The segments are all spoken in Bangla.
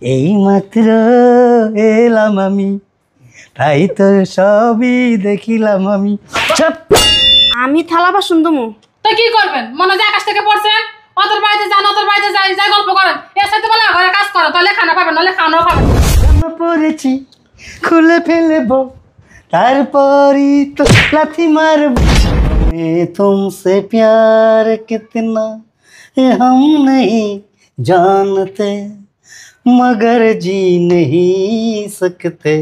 এই মাত্র এলাম আমি, তাই তো সবই দেখিলাম আমি। আমি থালা বাসন ধুমু? তো কি করবেন? মনে হয় আকাশ থেকে পড়ছেন, ওদের বাড়িতে যান, ওদের বাড়িতে যাই গল্প করেন, এর সাথে বলে ঘরে কাজ করো, তাহলে খানা পাবেন, নাহলে খানাও পাবেন। জামা পরেছি খুলে ফেলবো, তারপরই তো লাথি মারবো। तुमसे प्यार कितना हम नहीं जानते, मगर जी नहीं सकते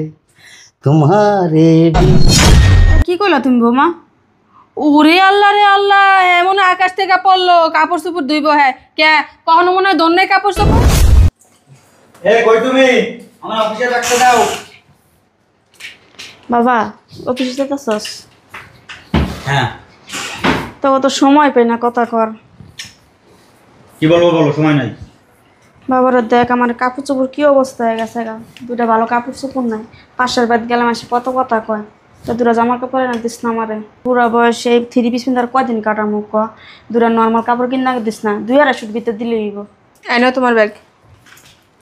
तुम्हारे भी। কি কইলা তুমি বৌমা? ওরে আল্লাহ রে আল্লাহ, এমন আকাশ থেকে পড়লো, কাপড় চোপড় ধুইব। হ্যাঁ কে কখনো মনে হয় দন্যে কাপড় চোপড়। কই তুমি? আমার অফিসে রাখতে দাও। বাবা অফিসে যেতেছস? হ্যাঁ। তো অত সময় পাই না, কথা কর। কি বলবো বলো, সময় নাই। বাবারে দেখ আমার কাপড় চোপড় কি অবস্থা হয়ে গেছে গা, দুটা ভালো কাপড় চোপড় নাই। পাশের বাদ গেলাম আসে কত কথা কয়, তো দুটা জামা কাপড় না দিস না আমারে। পুরা বয়সে 3 পিস পিন্ধার কয়দিন কাটার মুখ ক, দুটা নর্মাল কাপড় কিনা দিস না, 2-250 ভিতরে দিলে হইব। এনো তোমার ব্যাগ।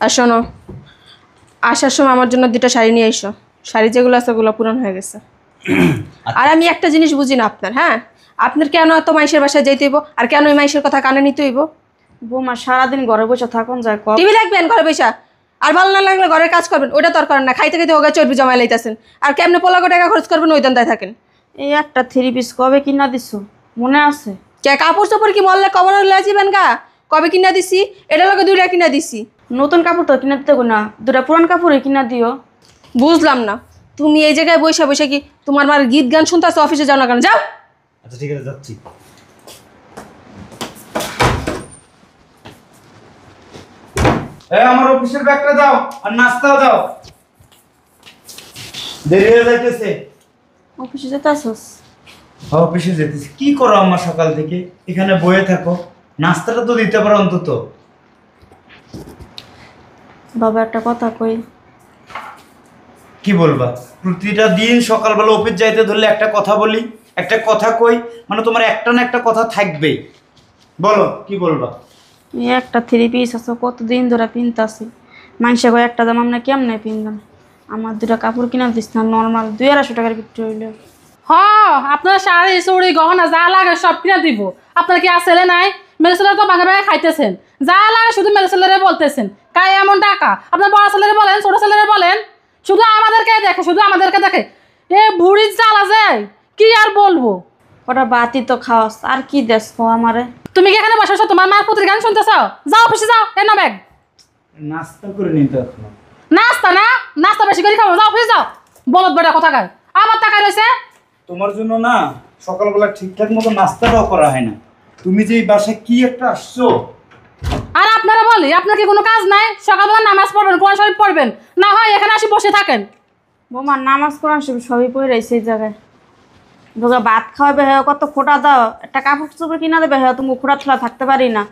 আর শোনো, আসার সময় আমার জন্য 2টা শাড়ি নিয়ে এসো। শাড়ি যেগুলো আছে ওগুলো পুরান হয়ে গেছে। আর আমি একটা জিনিস বুঝি না আপনার, হ্যাঁ আপনার কেন এত মাইশের বাসায় যাইতে হইব, আর কেন ওই মাইশের কথা কানে নিতে হইব? বৌমা সারাদিন ঘরে বসে থাকুন যায়, টিভি দেখবেন ঘরে বসা, আর ভালো না লাগলে ঘরের কাজ করবেন, ওইটা তো আর করেন না। খাইতে খাইতে ওগা চর্বি জমাই লাইতেছেন, আর কেমনে পোলাগো টাকা খরচ করবেন ওই দান্দায় থাকেন। এই একটা 3 পিস কবে কিনা দিছো মনে আছে? কে কাপড় চোপড় কি মরলে কবর লয়ে যাবেন গা? কবে কিনা দিছি? এটা লোকে 2টা কিনা দিছি। নতুন কাপড় তো কিনা দিতে না, দুটা পুরান কাপড়ই কিনা দিও। বুঝলাম না, তুমি এই জায়গায় বসে বসে কি তোমার মার গীত গান শুনতে আসো? অফিসে যাও না কেন? যাও। আচ্ছা ঠিক আছে, যাচ্ছি। আমার অফিসের ব্যাগটা দাও আর নাস্তাও দাও, দেরি হয়ে যাইতেছে। অফিসে যেতে আসস? অফিসে যেতেছি। কি করো আমার সকাল থেকে? এখানে বয়ে থাকো, নাস্তাটা তো দিতে পারো অন্তত। বাবা একটা কথা কই। কি বলবা? প্রতিটা দিন সকালবেলা অফিস যাইতে ধরলে একটা কথা বলি, একটা কথা কই, মানে তোমার একটা না একটা কথা থাকবেই। বলো কি বলবা? এই একটা 3 পিস আছে, কতদিন ধরে পিনতাছি। মানুষে কয় একটা জামা আমরা কেমনে পিনলাম। আমার দুটা কাপড় কিনা দিস না, নর্মাল 2-250 টাকার ভিতরে হইলে। আপনার শাড়ি চুড়ি গহনা যা লাগে সব কিনে দিব। আপনার কি আসলে নাই? মেলসেলার তো ভাঙে ভাঙে খাইতেছেন, যা লাগে শুধু মেলসেলারে বলতেছেন। কাই এমন টাকা? আপনার বড় ছেলেরে বলেন, ছোট ছেলেরে বলেন, শুধু আমাদেরকে দেখে, শুধু আমাদেরকে দেখে। এ বুড়ির জ্বালা যায়, কি আর বলবো। ওটা বাতি তো খাওয়াস, আর কি দেশ আমারে? তুমি কি এখানে বসে তোমার মার পুত্রের গান শুনতেছ? যাও অফিসে যাও। এ না ব্যাগ। নাস্তা করে নিতে এখনো। নাস্তা না, নাস্তা বেশি করে খাবো। যাও অফিসে যাও। বলদ বেটা কথা কার আবার টাকা রয়েছে। তোমার জন্য না সকালবেলা ঠিকঠাক মতো নাস্তাটাও করা হয় না। তুমি যে এই বাসায় কি একটা আসছো। আর আপনারা বলি আপনার কি কোনো কাজ নাই? সকালবেলা নামাজ পড়বেন, কোরআন শরীফ পড়বেন, না হয় এখানে আসি বসে থাকেন। বৌমা নামাজ কোরআন সবই পড়ে রয়েছে এই জায়গায়। তোকে ভাত খাওয়াবে হ্যাঁ, কত খোটা দাও, একটা কাপড় চোপড় কিনা দেবে হ্যাঁ, তুমি খোটা থোলা থাকতে পারি না।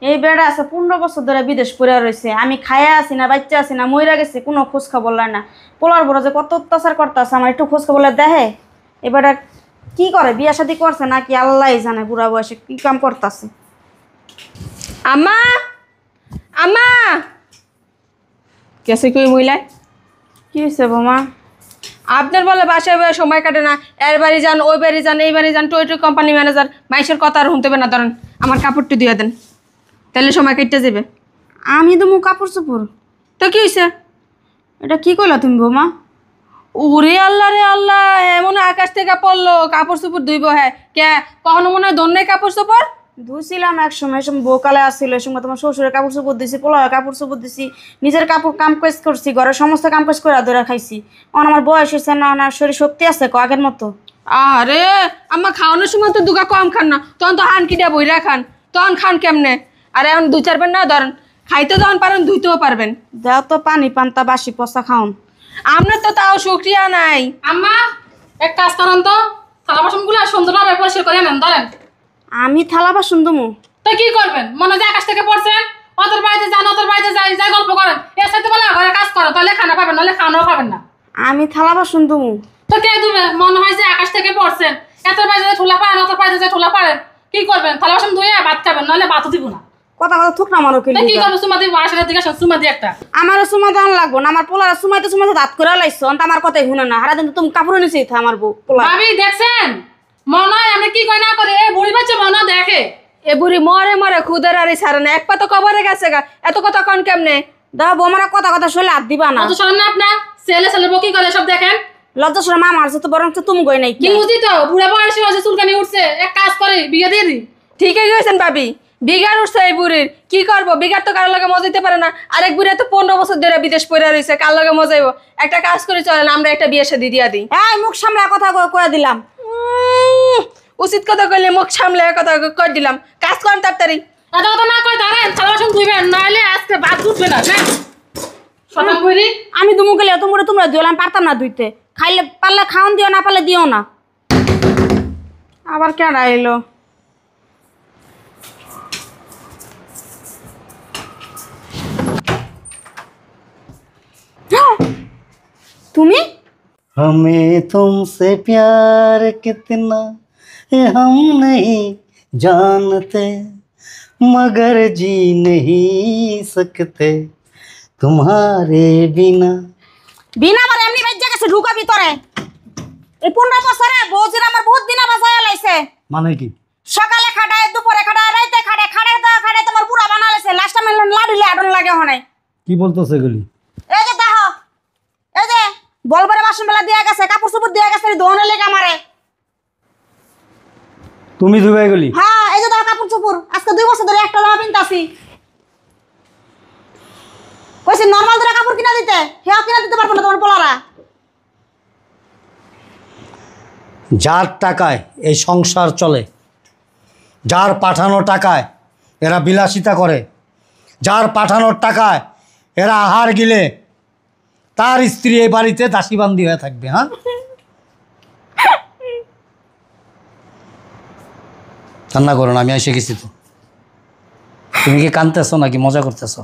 এই বেড়া আছে 15 বছর ধরে বিদেশ পড়ে রয়েছে, আমি খায়া আছি না, বাচ্চা আছি না, মইরা গেছি, কোনো খোঁজ খবর লয় না। পোলার বড় যে কত অত্যাচার করতেছে, আমার একটু খোঁজ খবর দেখে। এবারে কি করে, বিয়া শাদী করছে নাকি আল্লাহ জানে, বুড়া বয়সে কি কাম করতেছে। আম্মা, আম্মা, কেসে কই মহিলা? কি হয়েছে বৌমা? আপনার বলে বাসায় বয়ে সময় কাটে না, এর বাড়ি যান, ওই বাড়ি যান, এই বাড়ি যান, টই টই কোম্পানি ম্যানেজার, মাইসের কথা আর শুনতে হবে না। ধরেন আমার কাপড়টি দিয়ে দেন, তাহলে সময় কেটে যাবে। আমি তো মুখ কাপড় চোপড়। তো কি হয়েছে? এটা কি কইলা তুমি বৌমা? ওরে আল্লাহ রে আল্লাহ, এমন আকাশ থেকে পড়লো, কাপড় চোপড় ধুইব। হ্যাঁ কে কখনো মনে হয় দন্যে কাপড় চোপড় ধুইছিলাম এক সময়, বউকালে আসছিল, এই সময় তোমার শ্বশুরের কাপড় চোপড় দিছি, পোলার কাপড় চোপড় দিছি, নিজের কাপড় কাম কাজ করছি, ঘরের সমস্ত কাম কাজ করে ধরে খাইছি। আমার বয়স হয়েছে না, আমার শরীর শক্তি আছে আগের মতো। আরে আমার খাওয়ানোর সময় তো দুগা কম খান না, তখন তো হানকিটা বইরা খান, তখন খান কেমনে? আর এখন 2-4 না ধরেন, খাইতে যখন পারেন ধুইতেও পারবেন। দেও তো পানি পান্তা বাসি পচা খাওন। আপনার তো তাও শুক্রিয়া নাই। আম্মা এক কাজ করেন তো, থালা বাসনগুলো সুন্দরভাবে পরিষ্কার করে নেন। ধরেন আমি থালা বাসন ধুমু? তো কি করবেন? মনে হয় আকাশ থেকে পড়ছেন, ওদের বাড়িতে যান, ওদের বাড়িতে যাই গল্প করেন, এর সাথে বলে ঘরে কাজ করো, তাহলে খানা পাবেন, নাহলে খানাও পাবেন না। আমি থালা বাসন ধুমু? তো কে ধুবে? মনে হয় যে আকাশ থেকে পড়ছেন, এত বাড়িতে ঠোলা পারেন, অত বাড়িতে ঠোলা পারেন, কি করবেন? থালা বাসন ধুয়ে ভাত খাবেন, নাহলে ভাতও দিব না। কথা কথা থুক না মারো কি কি করবো সুমা দিই বাসার দিকে সুমা দিই একটা আমারও সুমা দেওয়ান লাগবো না, আমার পোলার সুমাইতে দাঁত করে লাইছো অন্ত আমার কথাই শুনে না, হারা দিন তুমি কাপড় নিচে আমার পোলা। ভাবি দেখছেন মনে হয় আমি কি কই না করে এ বুড়ি বাচ্চা মনে দেখে এ বুড়ি মরে মরে খুদের আর ছাড়ে না, এক পা তো কবরে গেছে গা, এত কথা কন কেমনে? দা বোমারা কথা কথা শুনলে হাত দিবা না। অত শোনেন না আপনার ছেলে বকি করে সব দেখেন। লজ্জা শুনে মা মারছে তো বরং তুমি গই নাই কি বুঝি তো বুড়া বয়সে হয়েছে চুলকানি উঠছে, এক কাজ করে বিয়ে দিয়ে দি। ঠিকই গেছেন ভাবি, বিঘার উঠছে এই বুড়ির, কি করবো? বিঘার তো কারোর লগে মজাইতে পারে না, আরেক বুড়ি তো 15 বছর ধরে বিদেশ পড়ে রয়েছে, কার লগে মজাইবো? একটা কাজ করে চলেন আমরা একটা বিয়ে শাদী দিয়া দিই। এই মুখ সামলা কথা কয়ে দিলাম। উচিত কথা কইলে মুখ সামলে কথা কই দিলাম, কাজ করেন তাড়াতাড়ি। এত কথা না কই দাঁড়ান, থালা বাসন ধুইবেন নাহলে আজকে ভাত উঠবে না। শতাং বুড়ি আমি দুমু গেলে তোমরা দিও, আমি পারতাম না ধুইতে, খাইলে পারলে খাওন দিও না পারলে দিও না। আবার কেডা এলো? তুমি? हमें तुमसे प्यार कितना हम नहीं जानते मगर जी नहीं सकते तुम्हारे बिना। বিনা আমার এমনি বাজ্জা গেছে ঢুকা ভিতরে। এই 15 বছরে বউজির আমার বহুত দিনা বাঁচায় লাইছে। মানে কি? সকালে খাটায়, দুপুরে খাটায়, রাইতে খাটায় তোমার পুরা বানা লাইছে। লাস্ট টাইম লাডুলে আডন লাগে হনে। কি বলতেছে এগুলি? এই যে দেখো, এই যে বলবারে বাসন বেলা দিয়া গেছে, কাপড় চোপড় দিয়া গেছে ধোনের লেগে আমারে। তুমি ধুবে এগুলি? হ্যাঁ, এই যে দেখো কাপড় চোপড় আজকে 2 বছর ধরে একটা জামা পিনতাছি। কইছে নরমাল ধরে কাপড় কিনা দিতে, হেও কিনা দিতে পারবো না তোমার পোলারা। যার টাকায় এই সংসার চলে, যার পাঠানো টাকায় এরা বিলাসিতা করে, যার পাঠানোর টাকায় এরা আহার গিলে, তার স্ত্রী এই বাড়িতে দাসীবান্দি হয়ে থাকবে। হ্যাঁ, কান্না করো না, আমি এসে গেছি তো। তুমি কি কাঁদতেছো নাকি মজা করতেছো?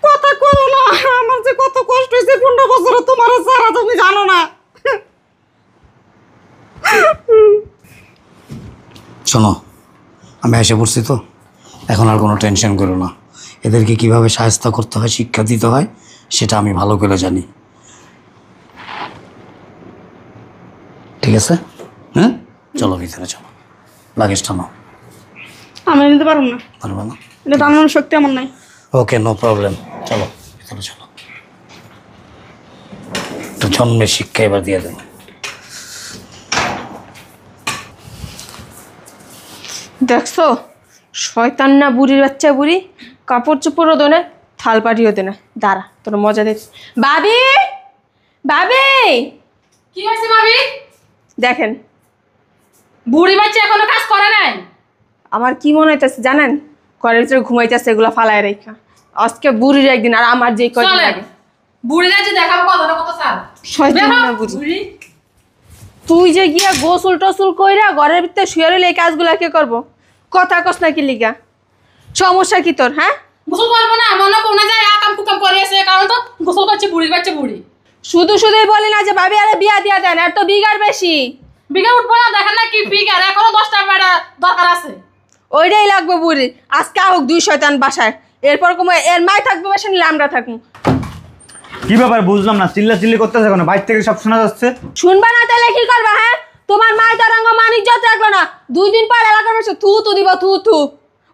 কথা কইও না, আমার যে কত কষ্ট হইছে 15 বছরে তোমার সারা তুমি জানো না। শোনো, আমি এসে পড়ছি তো, এখন আর কোনো টেনশন করো না। এদেরকে কিভাবে সাহায্য করতে হয়, শিক্ষা দিতে হয়, সেটা আমি ভালো করে জানি। ঠিক আছে? হ্যাঁ, চলো ভিতরে চলো, লাগেজটা নাও। আমি নিতে পারবো না, পারবে না? এটা টানানোর শক্তি আমার নাই। ওকে, নো প্রবলেম, চলো ভিতরে চলো। তো জন্মের শিক্ষা এবার দিয়ে দেবো। দেখছো শয়তান না বুড়ির বাচ্চা বুড়ি, কাপড় চোপড়ও দোনে, থাল পাটিও দেনে। দাঁড়া তোর মজা দেখছি। ভাবি, ভাবি কি হয়েছে ভাবি? দেখেন বুড়ি বাচ্চা এখনো কাজ করে নাই। আমার কি মনে হইতেছে জানেন, ঘরের ভিতরে ঘুমাইতেছে এগুলো ফালায় রেখা। আজকে বুড়ির একদিন, আর আমার যে কদিন চলেন লাগে। বুড়িরা যে দেখাবো কথাটা কত স্যার। শয়তান না বুড়ি, বুড়ি তুই যে গিয়া গোসল টোসল কইরা ঘরের ভিতরে শুয়ে রইলে এই কাজগুলা কে করবো? কথা কস না কি লিগা? সমস্যা কি তোর? হ্যাঁ, গোসল করবো না মনে কোনে যায় আকাম কুকাম করে এসে, কারণ তো গোসল করছে বুড়ি বাচ্চা বুড়ি। শুধুই বলি না যে ভাবি আরে বিয়া দিয়া দেন, এত বিঘার বেশি। বিঘা উঠবো না, দেখেন না কি বিঘার, এখনো 10টা বেড়া দরকার আছে। ওইটাই লাগবে বুড়ি। আজকে হোক 2 শয়তান বাসায়, এরপর কম এর মাই থাকবে বাসা, নিলে আমরা থাকবো। কি ব্যাপার বুঝলাম না, চিল্লাচিল্লি করতেছে কেন? বাইরে থেকে সব শোনা যাচ্ছে। শুনবা না তাহলে কি করবা? হ্যাঁ, তোমার মায়ের তারাঙ্গ মানিক যত রাখলো না, 2 দিন পর এলাকার বসে থু দিব থু।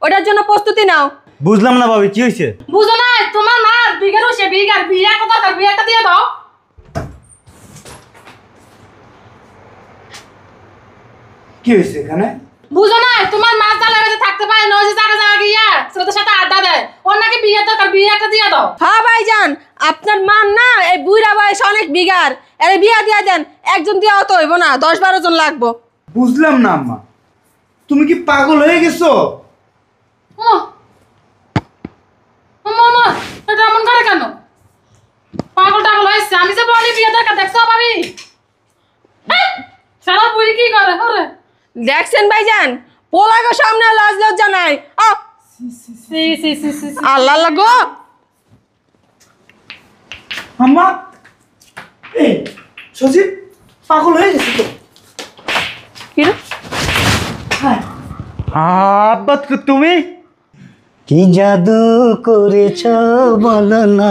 ওটার জন্য প্রস্তুতি নাও। বুঝলাম না ভাবি, কি হয়েছে? বুঝো না তোমার মা বিঘার হচ্ছে বিঘার, বিয়ে কত দরকার, বিয়েটা দিয়ে দাও। কি হয়েছে এখানে? বুঝো না তোমার মা জ্বালায় থাকতে পারে না, ওই যে জায়গা গিয়া ছেলেদের সাথে আড্ডা দেয়, ওর নাকি বিয়ে দরকার, বিয়েটা দিয়ে দাও। হ্যাঁ ভাইজান, আপনার মান না এই বুড়া বয়স অনেক বিঘার, এর বিয়া দিয়া দেন। একজন দিয়া অত হইব না, 10-12 জন লাগবো। বুঝলাম না আম্মা, তুমি কি পাগল হয়ে গেছো? মামা এটা এমন করে কেন? পাগল টাগল হয়েছে, আমি যে বলি বিয়ে দরকার, দেখছো ভাবি সারা বুড়ি কি করে? ওরে দেখছেন ভাইজান, পোলাগো সামনে লাজ লজ্জা নাই। আল্লাহ লাগো আম্মা, এই সজীব পাগল হয়ে গেছে তো। কি রে? আব্বা তুমি কি জাদু করেছ বলো না,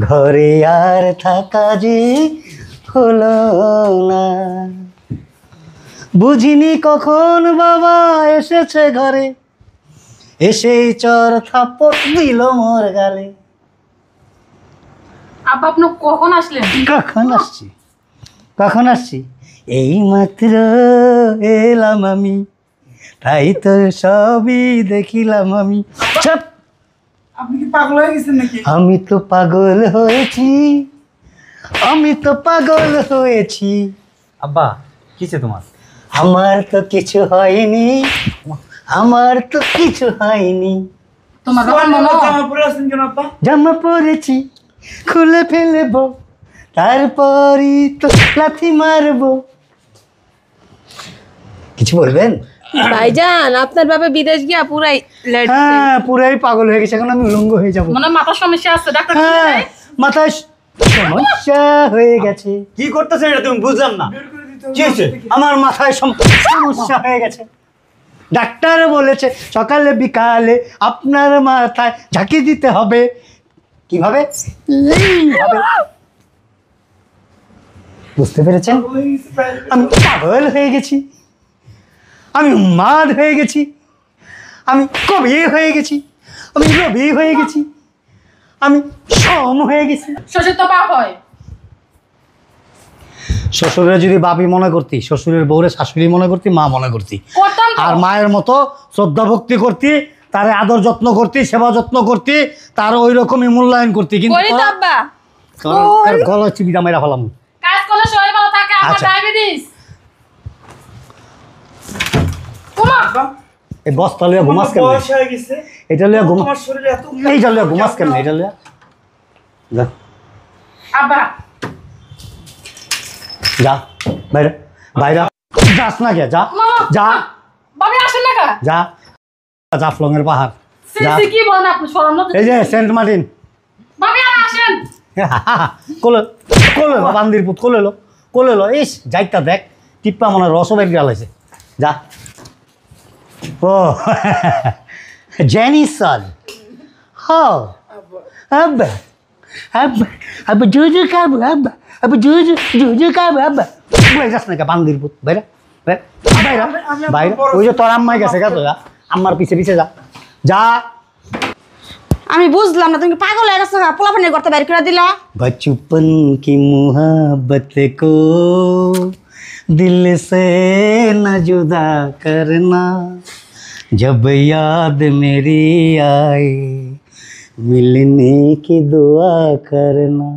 ঘরে আর থাকা যে হলো না। বুঝিনি কখন বাবা এসেছে ঘরে, এসেই চর থাপ্পড় দিল মোর গালে। আব্বা আপনি কখন আসলেন? কখন আসছি? এই মাত্র এলাম আমি, তাই তো সবই দেখিলাম আমি। চুপ! আপনি কি পাগল হয়ে গেছেন নাকি? আমি তো পাগল হয়েছি, আমি তো পাগল হয়েছি। আব্বা কিছে তোমার? আমার তো কিছু হয়নি, আমার তো কিছু হয়নি। তোমার বাবার মনে জামা পরে আছেন কেন আব্বা? জামা পরেছি, খুলে ফেলবো, তারপরই তো লাথি মারবো। কিছু বলবেন? ভাইজান আপনার বাবা বিদেশ গিয়া পুরাই লেট। হ্যাঁ, পুরাই পাগল হয়ে গেছে, এখন আমি উলঙ্গ হয়ে যাবো। মনে হয় মাথার সমস্যা আছে, ডাক্তার হ্যাঁ, মাথায় সমস্যা হয়ে গেছে। কি করতেছেন এটা তুমি? বুঝলাম না কি হয়েছে? আমার মাথায় সমস্যা হয়ে গেছে। ডাক্তার বলেছে সকালে বিকালে আপনার মাথায় ঝাঁকি দিতে হবে। কিভাবে? এইভাবে। বুঝতে পেরেছেন? আমি পাগল হয়ে গেছি, আমি উন্মাদ হয়ে গেছি, আমি কবি হয়ে গেছি, আমি রবি হয়ে গেছি, আমি সম হয়ে গেছি। শ্বশুর তো বাপ হয়। শ্বশুরের যদি বাপি মনে করতি, শ্বশুরের বউরে শাশুড়ি মনে করতি, মা মনে করতি, করতাম তো। আর মায়ের মতো শ্রদ্ধা ভক্তি করতি, তার আদর যত্ন করতি, সেবা যত্ন করতি, তার ওই রকমই মূল্যায়ন করতি। কিন্তু করি তো আব্বা। গলা চিবিটা মেরা ফেলাম। কাজ করলে শরীর ভালো থাকে, আমার আচ্ছা। ডায়াবেটিস। ওমা এই বস্তা লিয়া ঘুমাস কেন? বয়স হয়ে গেছে, এটা লিয়া ঘুমা, তোমার শরীরে এত এইটা লিয়া ঘুমাস কেন? এটা লিয়া যা, আব্বা যা বাইরে, বাইরে যাস না কে? যা যা বাবা আসেন না কা? যা, জাফলংয়ের পাহাড় যা। সিসি কি বলেন আপনি? শরম না? এই যে সেন্ট মার্টিন, বাবা আর আসেন। কোলে কোলে বান্দির পুত, কোলে লো। ইস যাইতা দেখ, টিপ্পা মনে হয় রসবের গেলাইছে। যা। ও জেনিসন, হো আব্বা আব্বা আব্বা জুজু খাবো, আব্বা আব্বা জুজু খাবো, আব্বা বলে যাস না কে বান্দির পুত? বাইরে বাইরে বাইরে, ওই যে তোর আম্মাই গেছে গা, তো যা, আম্মার পিছে পিছে যা, যা। আমি বুঝলাম না, তুমি কি পাগল হয়ে গেছো? পোলাপানের করতে বাইর করে দিলা। बचपन की मोहब्बत को दिल से न जुदा करना, जब याद मेरी आए मिलने की दुआ करना।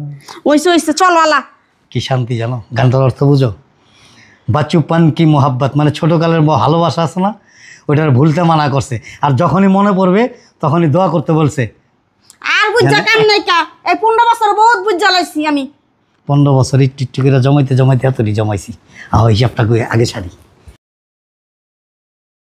ওইসে চল আলা। কি শান্তি জানো? গানটার অর্থ বুঝো? বাচুপান কি মোহাব্বত মানে ছোটকালের ভালোবাসা আছে না, ওইটার ভুলতে মানা করছে, আর যখনই মনে পড়বে তখনই দোয়া করতে বলছে। আর বুঝা কাম নাই কা, এই 15 বছর বহুত বুঝা লাইছি আমি। 15 বছর একটু একটু করে জমাইতে জমাইতে এতটি জমাইছি, হিসাবটা আগে সারি।